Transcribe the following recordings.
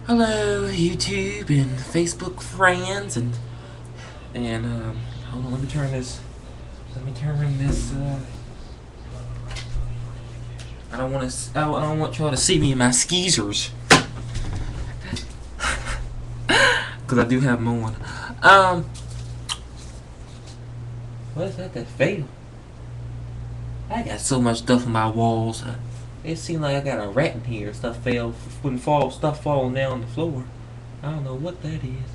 Hello, YouTube and Facebook friends, and hold on. Let me turn this. I don't want to. I don't want y'all to see me in my skeezers, because I do have them on. What is that? That failed. I got so much stuff on my walls. It seems like I got a rat in here. Stuff falling down on the floor. I don't know what that is.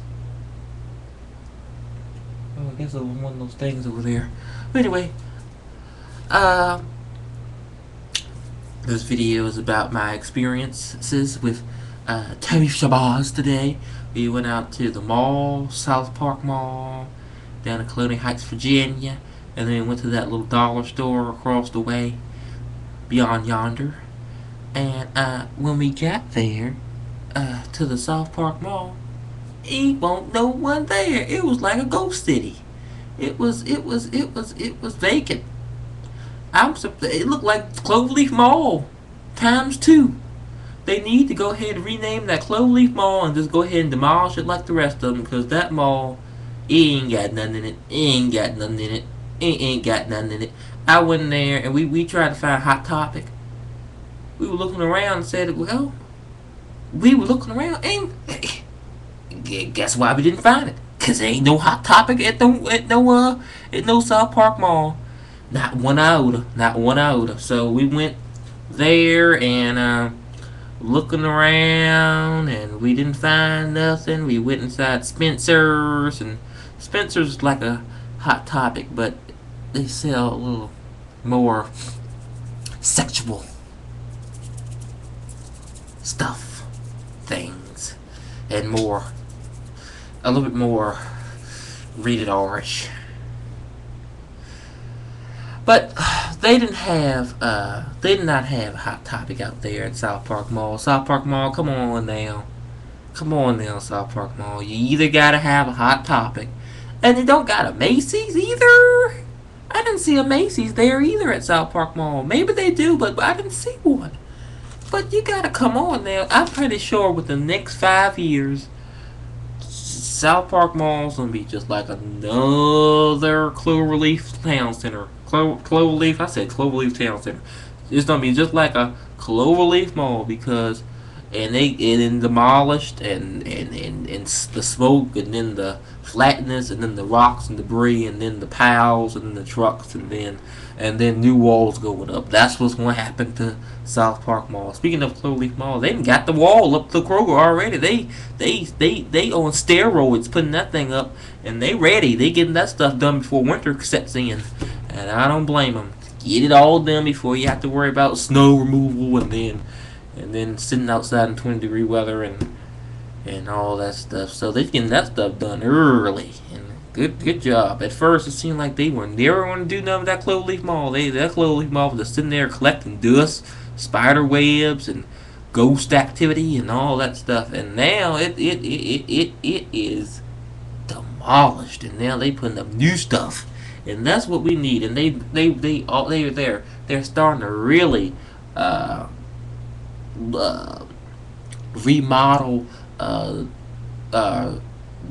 Oh, I guess it was one of those things over there. But anyway, this video is about my experiences with Toby Shabazz today. We went out to the mall, South Park Mall, down in Colonial Heights, Virginia, and then we went to that little dollar store across the way, beyond yonder. And when we got there, to the South Park Mall, ain't won't no one there. It was like a ghost city. It was vacant. It looked like Cloverleaf Mall times 2. They need to go ahead and rename that Cloverleaf Mall and just go ahead and demolish it like the rest of them, because that mall, it ain't got nothing in it. It ain't got nothing in it. It ain't got nothing in it. I went in there and we tried to find Hot Topic. We were looking around and said, well, we were looking around and guess why we didn't find it? Cause there ain't no Hot Topic at no South Park Mall. Not one iota. Not one iota. So we went there and looking around, and we didn't find nothing. We went inside Spencer's, and Spencer's is like a Hot Topic, but they sell a little more sexual stuff, things, and a little bit more rated R-ish. But they did not have a Hot Topic out there at South Park Mall. South Park Mall, come on now, South Park Mall. You either gotta have a Hot Topic, and they don't got a Macy's either. I didn't see a Macy's there either at South Park Mall. Maybe they do, but I didn't see one. But you gotta come on now. I'm pretty sure with the next 5 years, South Park Mall's gonna be just like another Cloverleaf Town Center. Cloverleaf, I said Cloverleaf Town Center. It's gonna be just like a Cloverleaf Mall, because they demolished, and the smoke, and then the flatness, and then the rocks and debris, and then the piles, and then the trucks, and then new walls going up. That's what's gonna happen to South Park Mall. Speaking of Cloverleaf Mall, they got the wall up to Kroger already. They on steroids putting that thing up, and they ready. They getting that stuff done before winter sets in, and I don't blame them. Get it all done before you have to worry about snow removal, and then sitting outside in 20-degree weather and all that stuff. So they're getting that stuff done early, and good job. At first, it seemed like they were never going to do nothing with that Cloverleaf Mall. That Cloverleaf Mall was just sitting there collecting dust, spider webs, and ghost activity, and all that stuff. And now it is demolished, and now they putting up new stuff, and that's what we need. And they're starting to really remodel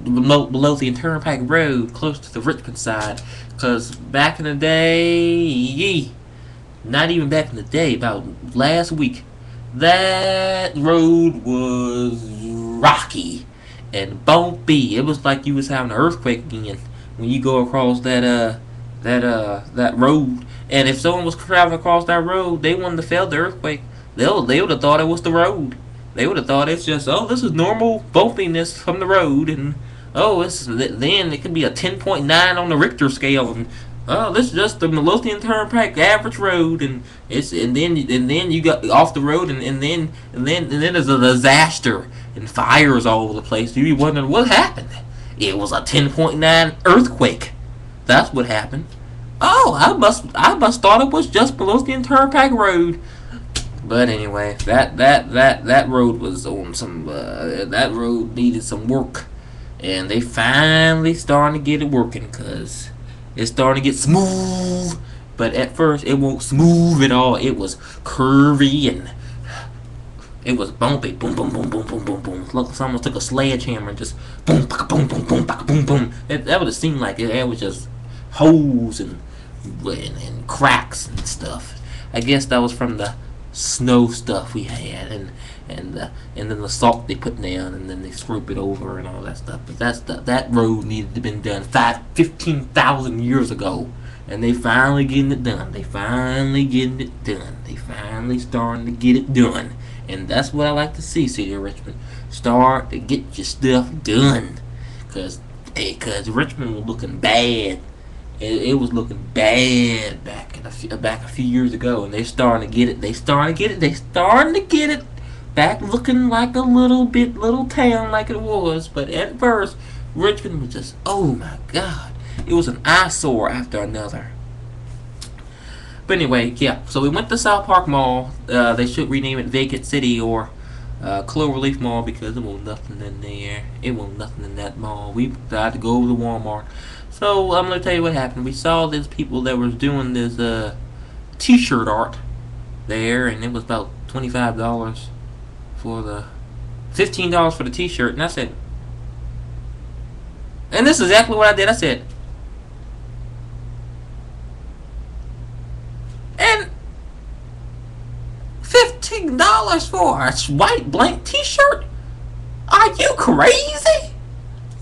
below the Turnpike Road, close to the Richmond side. Because back in the day, not even back in the day, about last week, that road was rocky and bumpy. It was like you was having an earthquake again when you go across that road. And if someone was traveling across that road, they wouldn't have felt the earthquake. They would have thought it was the road. They would have thought it's just, oh, this is normal bumpiness from the road, and then it could be a 10.9 on the Richter scale, and oh, this is just the Midlothian Turnpike average road, and then you got off the road, and then there's a disaster and fires all over the place. You be wondering what happened. It was a 10.9 earthquake. That's what happened. Oh, I must thought it was just Midlothian Turnpike Road. But anyway, that road was on some. That road needed some work, and they finally starting to get it working, because it's starting to get smooth. But at first, it won't smooth at all. It was curvy, and It was bumpy, boom, boom, boom, boom, boom, boom, boom. Look, someone took a sledgehammer and just boom, boom, boom, boom, boom, boom. That would have seemed like it was just holes and cracks and stuff. I guess that was from the snow stuff we had, and then the salt they put down, and then they scrape it over and all that stuff. But that road needed to have been done 15,000 years ago. And they finally getting it done. They finally getting it done. They finally starting to get it done. And that's what I like to see, City of Richmond. Start to get your stuff done. Cause Richmond was looking bad. It was looking bad back a few years ago, and they're starting to get it. They starting to get it back, looking like a little town like it was. But at first, Richmond was just, oh my God. It was an eyesore after another. But anyway, yeah. So we went to South Park Mall. They should rename it Vacant City or Cloverleaf Mall because there was nothing in there. It was nothing in that mall. We had to go over to Walmart. So I'm gonna tell you what happened. We saw these people that was doing this T-shirt art there, and it was about $25 for the $15 for the T-shirt. And I said, and this is exactly what I did. I said, and $15 for a white blank T-shirt? Are you crazy?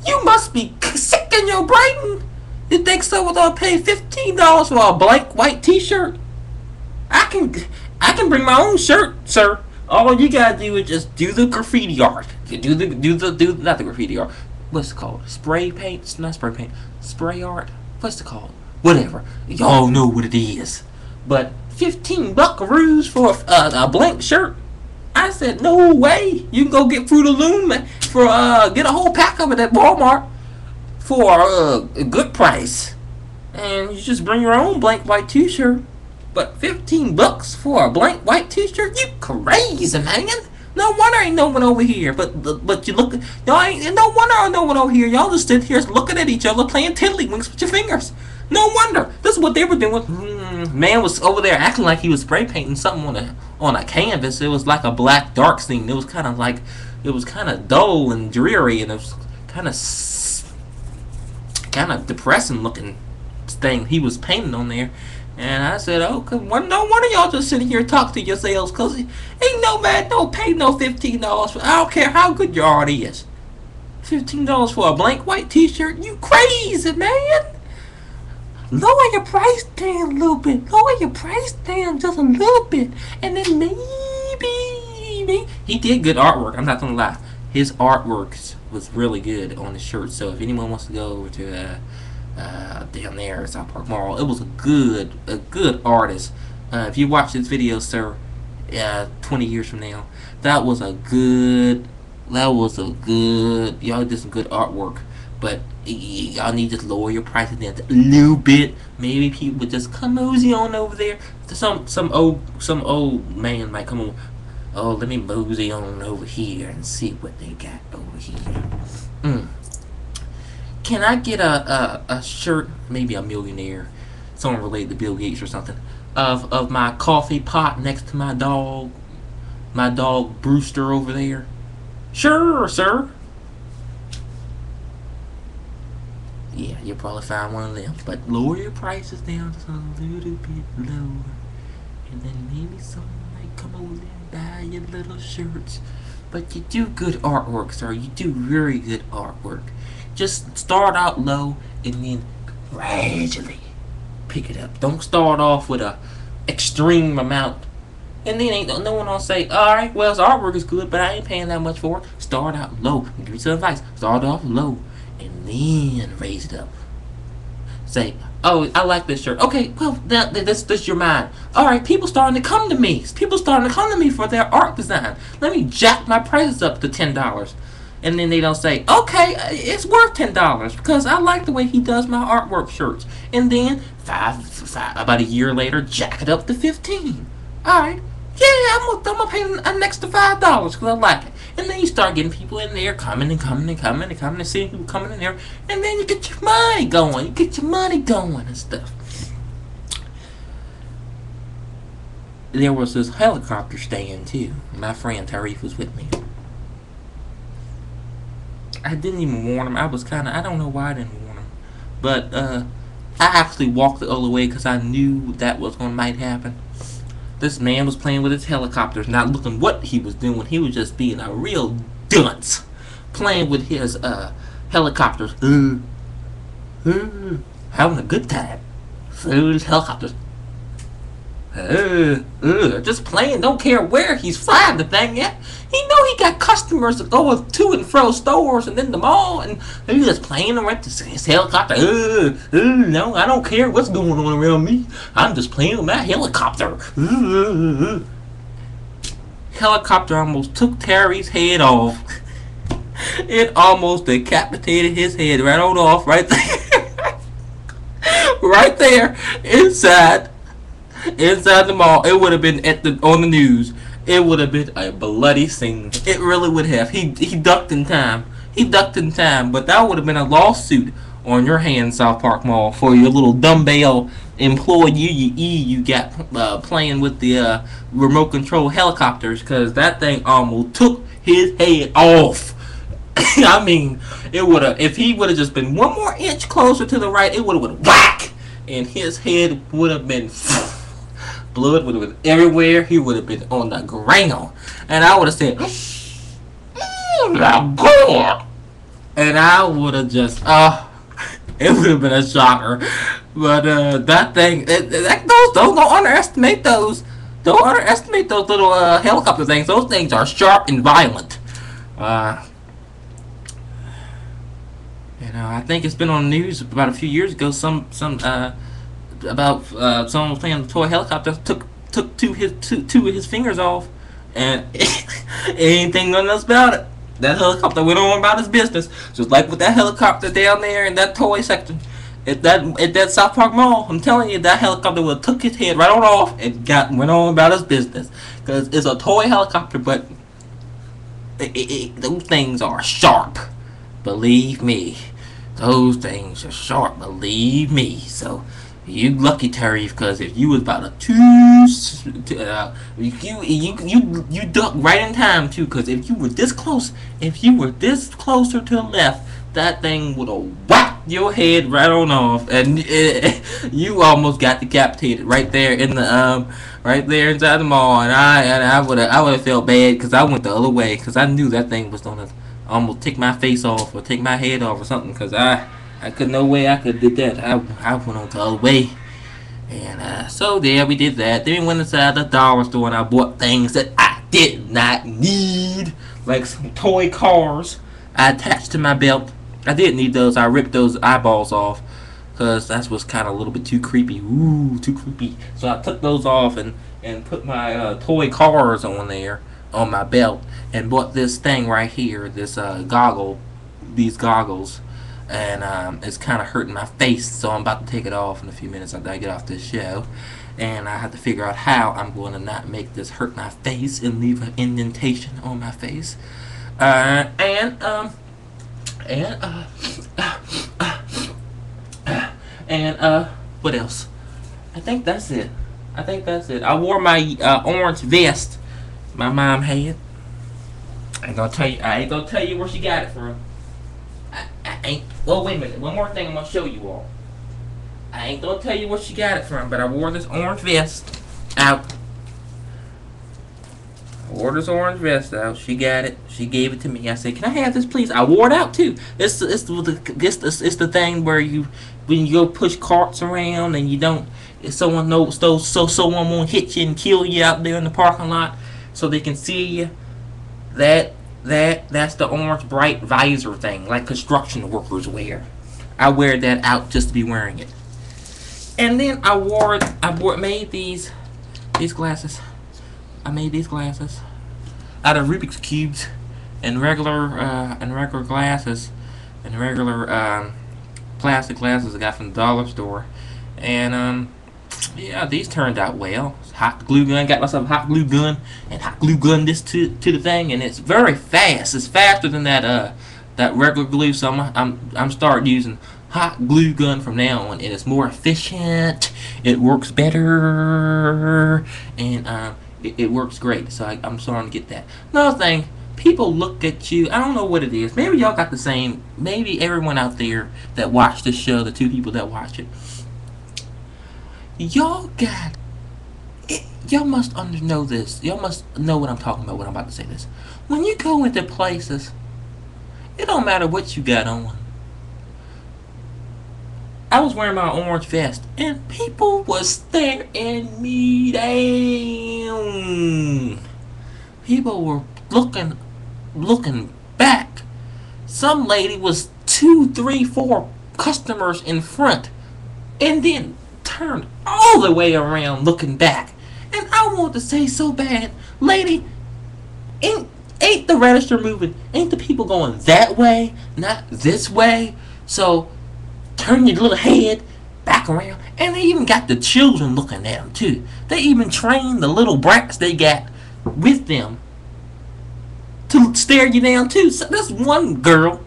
You must be sick in your brain. You think someone will pay $15 for a blank white T-shirt? I can bring my own shirt, sir. All you gotta do is just do the graffiti art. Do not the graffiti art. What's it called? Spray paint? It's not spray paint. Spray art? What's it called? Whatever. Y'all know what it is. But 15 buckaroos for a blank shirt? I said, no way. You can go get Fruit of Loom for get a whole pack of it at Walmart for a good price. And you just bring your own blank white T-shirt. But 15 bucks for a blank white T-shirt? You crazy, man. No wonder ain't no one over here. But you look, y'all ain't no wonder no one over here. Y'all just sit here looking at each other playing tiddlywinks with your fingers. No wonder. This is what they were doing. Man was over there acting like he was spray painting something on a canvas. It was like a black dark scene. It was kind of dull and dreary, and it was kind of depressing looking thing he was painting on there. And I said, oh, no wonder y'all just sitting here talk to yourselves, because ain't no man don't pay no $15 for, I don't care how good your art is. $15 for a blank white T-shirt? You crazy, man. Lower your price down a little bit. Lower your price down just a little bit. And then maybe he did good artwork. I'm not going to lie. His artwork was really good on the shirt. So if anyone wants to go over to down there at South Park Mall, it was a good artist. If you watch this video, sir, 20 years from now, that was a good y'all did some good artwork. But y'all need to lower your prices down a little bit. Maybe people would just come mosey on over there. Some old man might come on. Oh, let me mosey on over here and see what they got over here. Can I get a shirt, maybe a millionaire, someone related to Bill Gates or something, of my coffee pot next to my dog Brewster over there? Sure, sir. Yeah, you'll probably find one of them. But lower your prices down just a little bit lower, and then maybe someone might come over there and buy your little shirts. But you do good artwork, sir. You do very good artwork. Just start out low and then gradually pick it up. Don't start off with a extreme amount, and then ain't no one gonna say, alright, well, his artwork is good, but I ain't paying that much for it. Start out low. Give me some advice. Start off low and then raise it up. Say, oh, I like this shirt. Okay, well, this your mind. Alright, people starting to come to me. People starting to come to me for their art design. Let me jack my prices up to $10. And then they don't say, okay, it's worth $10 because I like the way he does my artwork shirts. And then about a year later, jack it up to $15. Alright, yeah, I'm gonna pay an extra $5 because I like it. And then you start getting people in there coming and seeing people coming in there, and then you get your money going. And stuff. there was this helicopter stand too. My friend Tarif was with me. I didn't even warn him. I don't know why I didn't warn him. But I actually walked the other way because I knew that was what might happen. This man was playing with his helicopters, not looking what he was doing. He was just being a real dunce. Playing with his helicopters. Having a good time. His helicopters. Just playing, don't care where he's flying the thing at. He know he got customers to go to and fro stores and then the mall, and he's just playing around his helicopter. No, I don't care what's going on around me. I'm just playing with my helicopter. Helicopter almost took Terry's head off. It almost decapitated his head right on off, right there. Right there, inside the mall. It would have been on the news. It would have been a bloody scene. It really would have. He ducked in time. But that would have been a lawsuit on your hands, South Park Mall, for your little dumbbell employee you got playing with the remote control helicopters, because that thing almost took his head off. I mean, it would have. If he would have just been one more inch closer to the right, it would have went whack, and his head would have been. Blood would have been everywhere. He would have been on the ground, and I would have said, God. And I would have just, it would have been a shocker. But that thing, don't underestimate those. Don't underestimate those little helicopter things. Those things are sharp and violent. I think it's been on the news about a few years ago. About someone was playing with a toy helicopter, took two of his fingers off, and anything nothing else about it. That helicopter went on about his business, just like with that helicopter down there in that toy section at that South Park Mall. I'm telling you, that helicopter would have took his head right on off and went on about his business, because it's a toy helicopter, but those things are sharp. Believe me, those things are sharp. Believe me. So. You lucky, Terry, because if you was about you ducked right in time too. Because if you were this closer to the left, that thing would have whacked your head right on off, and you almost got decapitated right there in the right there inside the mall. And I would have felt bad because I went the other way, because I knew that thing was gonna almost take my face off or take my head off or something. Because I could, no way I could did that. I went on the other way. And so there we did that. Then we went inside the dollar store and I bought things that I did not need. Like some toy cars I attached to my belt. I did need those. I ripped those eyeballs off, because that was kind of a little bit too creepy. Ooh, too creepy. So I took those off and put my toy cars on there, on my belt. And bought this thing right here. This these goggles. And it's kind of hurting my face, so I'm about to take it off in a few minutes after I get off this show. And I have to figure out how I'm going to not make this hurt my face and leave an indentation on my face. What else? I think that's it. I wore my orange vest my mom had. I ain't gonna tell you where she got it from. Well, wait a minute. One more thing I'm gonna show you all. I ain't gonna tell you where she got it from, but I wore this orange vest out. She got it. She gave it to me. I said, "Can I have this, please?" I wore it out too. It's the thing where when you go push carts around and you don't, if someone knows, so someone won't hit you and kill you out there in the parking lot, so they can see you. That's the orange bright visor thing, like construction workers wear. I wear that out just to be wearing it. And then I made these glasses. I made these glasses out of Rubik's cubes and regular glasses and regular plastic glasses I got from the dollar store. And yeah, these turned out well. Hot glue gun, got myself a hot glue gun and hot glue gun this to the thing, and it's very fast. It's faster than that regular glue. So I'm starting using hot glue gun from now on. It is more efficient. It works better, and it works great. So I'm starting to get that. Another thing, people look at you. I don't know what it is. Maybe y'all got the same. Maybe everyone out there that watched this show, the two people that watch it, y'all got. Y'all must know this. Y'all must know what I'm talking about when I'm about to say this. When you go into places, it don't matter what you got on. I was wearing my orange vest, and people was staring me down. People were looking back. Some lady was 2, 3, 4 customers in front, and then turned all the way around looking back. And I want to say so bad, lady, ain't the register moving? Ain't the people going that way, not this way? So turn your little head back around. And they even got the children looking at them too. They even trained the little brats they got with them to stare you down too. So this one girl,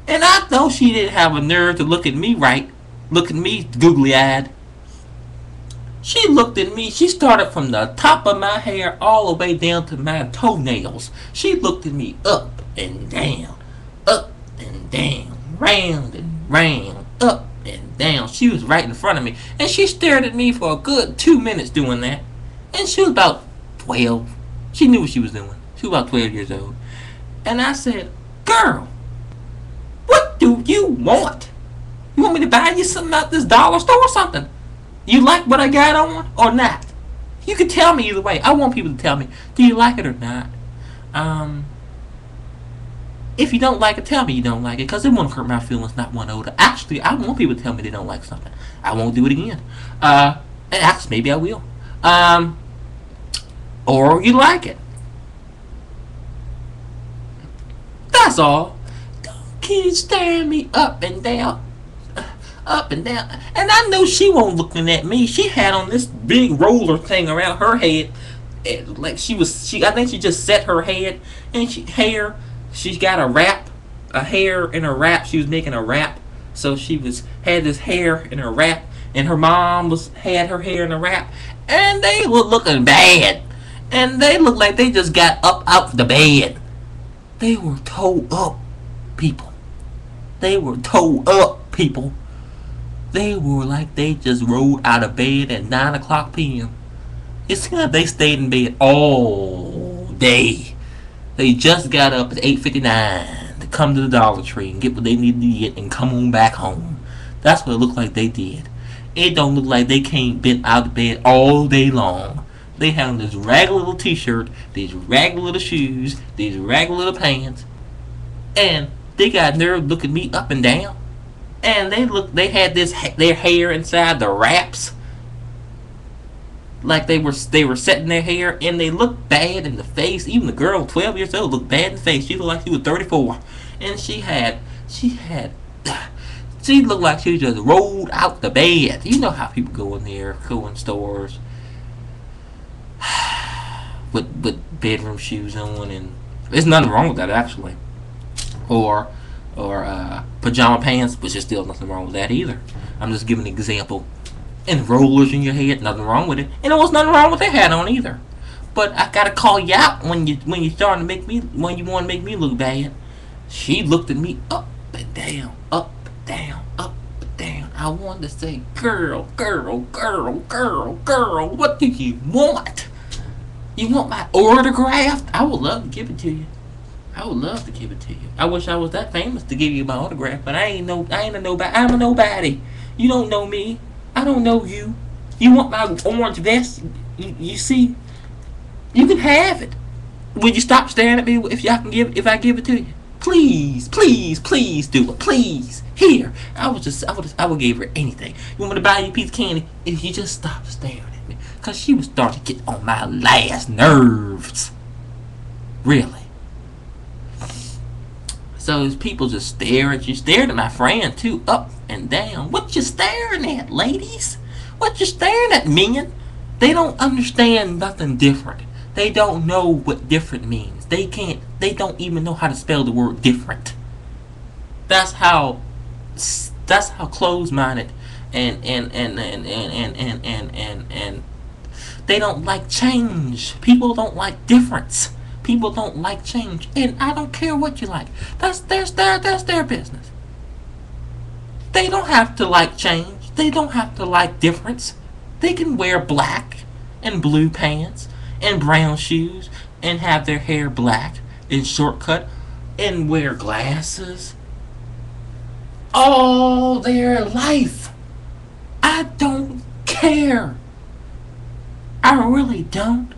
and I know she didn't have a nerve to look at me right, look at me googly eyed. She looked at me. She started from the top of my hair all the way down to my toenails. She looked at me up and down, round and round, up and down. She was right in front of me. And she stared at me for a good 2 minutes doing that. And she was about 12. She knew what she was doing. She was about 12 years old. And I said, girl, what do you want? You want me to buy you something at this dollar store or something? You like what I got on or not? You can tell me either way. I want people to tell me, do you like it or not? If you don't like it, tell me you don't like it, because it won't hurt my feelings not one older. Actually, I want people to tell me they don't like something. I won't do it again. And actually, maybe I will. Or you like it. That's all. Don't keep staring me up and down. Up and down. And I know she wasn't looking at me. She had on this big roller thing around her head. Like I think she just set her head. And she's got a hair in her wrap. She was making a wrap. So had this hair in her wrap. And her mom had her hair in a wrap. And they were looking bad. And they looked like they just got up out the bed. They were toe up people. They were toe up people. They were like they just rolled out of bed at 9 o'clock p.m. It seemed like they stayed in bed all day. They just got up at 8:59 to come to the Dollar Tree and get what they needed to get and come on back home. That's what it looked like they did. It don't look like they came been out of bed all day long. They had on this ragged little t-shirt, these ragged little shoes, these ragged little pants, and they got nerve looking me up and down. And they had their hair inside the wraps, like they were setting their hair, and they looked bad in the face. Even the girl, 12 years old, looked bad in the face. She looked like she was 34, and she looked like she just rolled out the bed. You know how people go in stores with bedroom shoes on, and there's nothing wrong with that actually, or pajama pants, which is still nothing wrong with that either. I'm just giving an example. And rollers in your head, nothing wrong with it. And there was nothing wrong with their hat on either. But I gotta call you out when you starting to make me, when you want to make me look bad. She looked at me up and down, up and down, up and down. I wanted to say, girl, what do you want? You want my autograph? I would love to give it to you. I wish I was that famous to give you my autograph, but I ain't a nobody. I'm a nobody. You don't know me. I don't know you. You want my orange vest? You see? You can have it. Will you stop staring at me if I give it to you? Please do it. Please. Here. I would give her anything. You want me to buy you a piece of candy if you just stop staring at me? Cause she was starting to get on my last nerves. Really. So these people just stare at you. Stared at my friend too, up and down. What you staring at, ladies? What you staring at, men? They don't understand nothing different. They don't know what different means. They don't even know how to spell the word different. That's how That's how closed-minded and they don't like change. People don't like difference. People don't like change, and I don't care what you like. That's their business. They don't have to like change. They don't have to like difference. They can wear black and blue pants and brown shoes and have their hair black and shortcut and wear glasses all their life. I don't care. I really don't.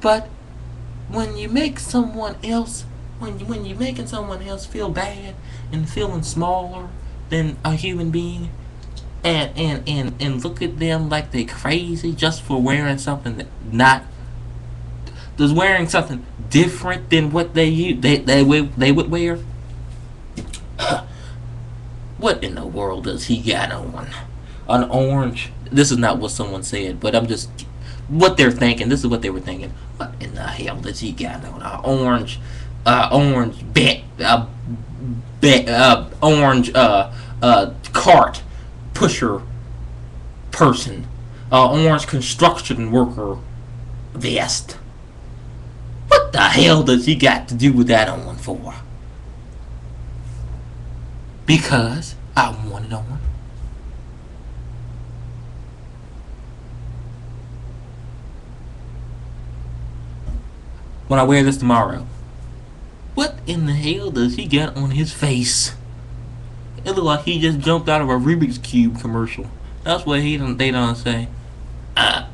But when you make someone else, when you're making someone else feel bad and feeling smaller than a human being, and look at them like they're crazy just for wearing something that not just wearing something different than what they would wear. What in the world does he got on? An orange. This is not what someone said, but I'm just what they're thinking. This is what they were thinking. What in the hell does he got on? An orange cart pusher person, orange construction worker vest. What the hell does he got to do with that on for? Because I want it on. When I wear this tomorrow, what in the hell does he got on his face? It looks like he just jumped out of a Rubik's Cube commercial. That's what they don't say. Are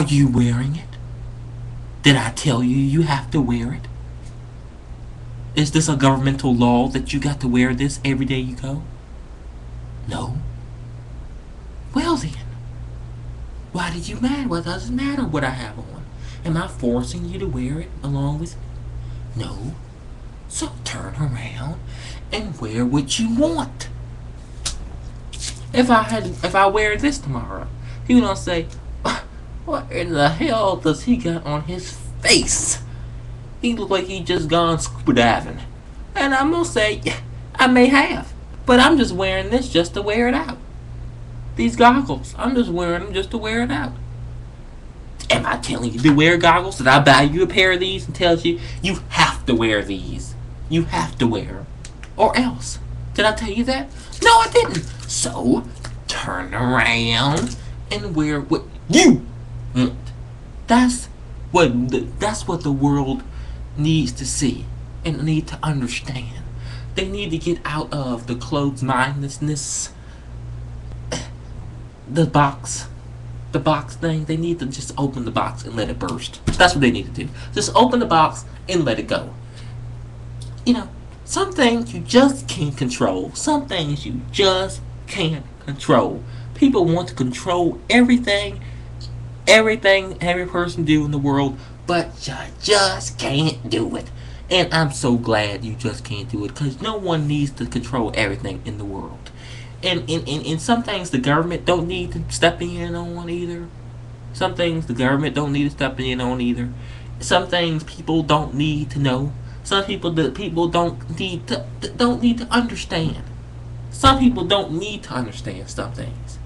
you wearing it? Did I tell you you have to wear it? Is this a governmental law that you got to wear this every day you go? No. Well then, why did you matter? What does it matter what I have on? Am I forcing you to wear it along with me? No. So turn around and wear what you want. If I wear this tomorrow, he gonna say, what in the hell does he got on his face? He look like he just gone scuba diving. And I'm gonna say, yeah, I may have, but I'm just wearing this just to wear it out. These goggles, I'm just wearing them just to wear it out. Am I telling you to wear goggles? Did I buy you a pair of these and tells you you have to wear these? You have to wear them, or else. Did I tell you that? No, I didn't. So turn around and wear what you want. That's what the world needs to see and need to understand. They need to get out of the closed-mindedness, the box thing. They need to just open the box and let it burst. That's what they need to do. Just open the box and let it go. You know, some things you just can't control. Some things you just can't control. People want to control everything every person do in the world, but you just can't do it. And I'm so glad you just can't do it, because no one needs to control everything in the world. And some things the government don't need to step in on either. Some things the government don't need to step in on either. Some things people don't need to know. Some people don't need to understand. Some people don't need to understand some things.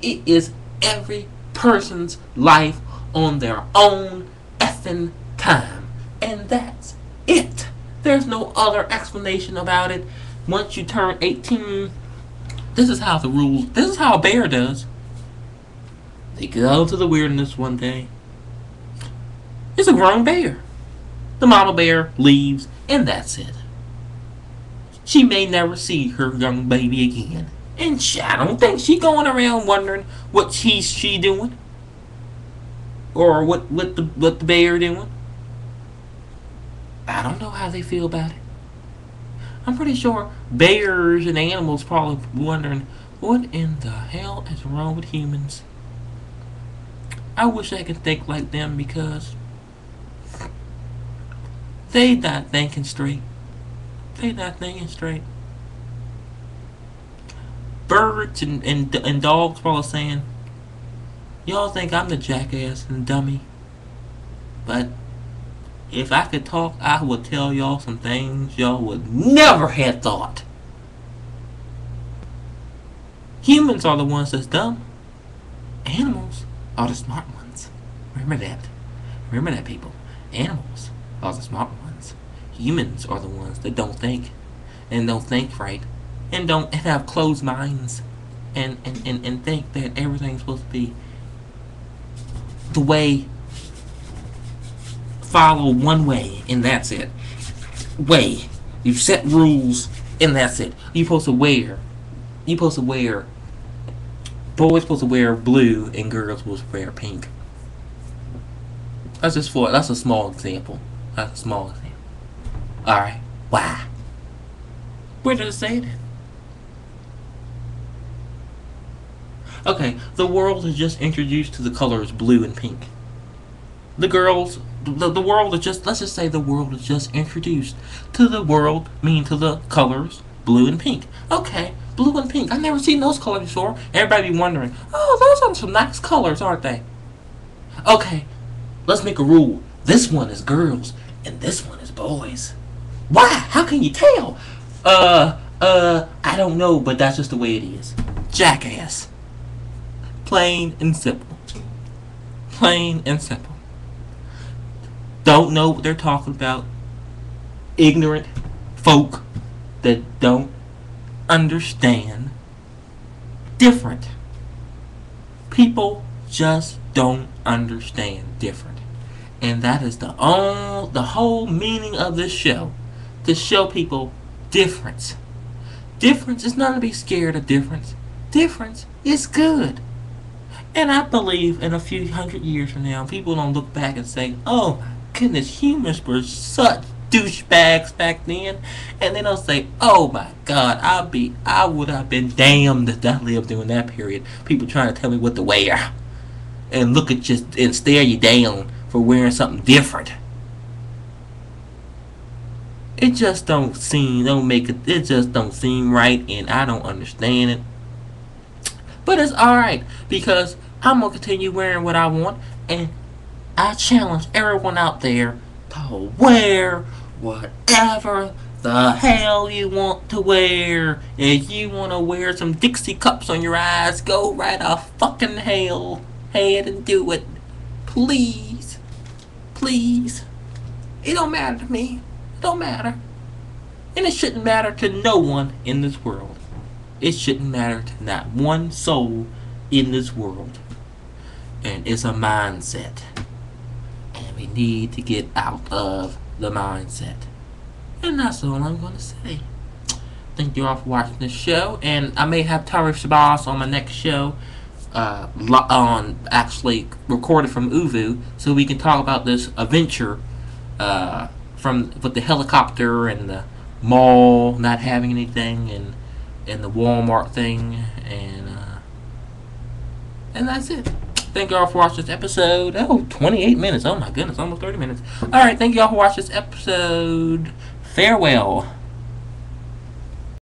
It is every person's life on their own effing time, and that's it. There's no other explanation about it. Once you turn 18, this is how a bear does. They go to the wilderness one day. It's a grown bear. The mama bear leaves, and that's it. She may never see her young baby again. And I don't think she's going around wondering what she doing. Or what the bear doing. I don't know how they feel about it. I'm pretty sure bears and animals probably wondering, what in the hell is wrong with humans? I wish I could think like them, because they not thinking straight. They not thinking straight. Birds and dogs probably saying, y'all think I'm the jackass and dummy, but If I could talk, I would tell y'all some things y'all would never have thought. Humans are the ones that's dumb. Animals are the smart ones. Remember that. Remember that, people. Animals are the smart ones. Humans are the ones that don't think. And don't think right. And don't have closed minds. And think that everything's supposed to be the way. Follow one way, and that's it. Way. You set rules, and that's it. You're supposed to wear. Boys supposed to wear blue, and girls supposed to wear pink. That's a small example. Alright. Why? Where did it say that? Okay, the world is just introduced to the colors blue and pink. The world is just, let's just say the world is just introduced to the world, meaning to the colors blue and pink. Okay, blue and pink. I've never seen those colors before. Everybody be wondering, oh, those are some nice colors, aren't they? Okay, let's make a rule. This one is girls, and this one is boys. Why? How can you tell? I don't know, but that's just the way it is. Jackass. Plain and simple. Plain and simple. Don't know what they're talking about. Ignorant folk that don't understand. Different. People just don't understand different. And that is the whole meaning of this show. To show people difference. Difference is not to be scared of difference. Difference is good. And I believe in a few hundred years from now, people don't look back and say, oh my goodness, humans were such douchebags back then. And then they'll say, oh my God, I would have been damned if I lived during that period. People trying to tell me what to wear. And look at you and stare you down for wearing something different. It just don't seem right, and I don't understand it. But it's alright, because I'm going to continue wearing what I want, and I challenge everyone out there to wear whatever the hell you want to wear. If you want to wear some Dixie cups on your eyes, go right a fucking hell ahead and do it. Please. Please. It don't matter to me. It don't matter. And it shouldn't matter to no one in this world. It shouldn't matter to not one soul in this world. And it's a mindset. And we need to get out of the mindset. And that's all I'm going to say. Thank you all for watching this show. And I may have Tarif Shabazz on my next show. Actually recorded from Uvu. So we can talk about this adventure with the helicopter and the mall not having anything, and the Walmart thing, and that's it. Thank you all for watching this episode. 28 minutes. Oh my goodness, almost 30 minutes. Alright, thank you all for watching this episode. Farewell.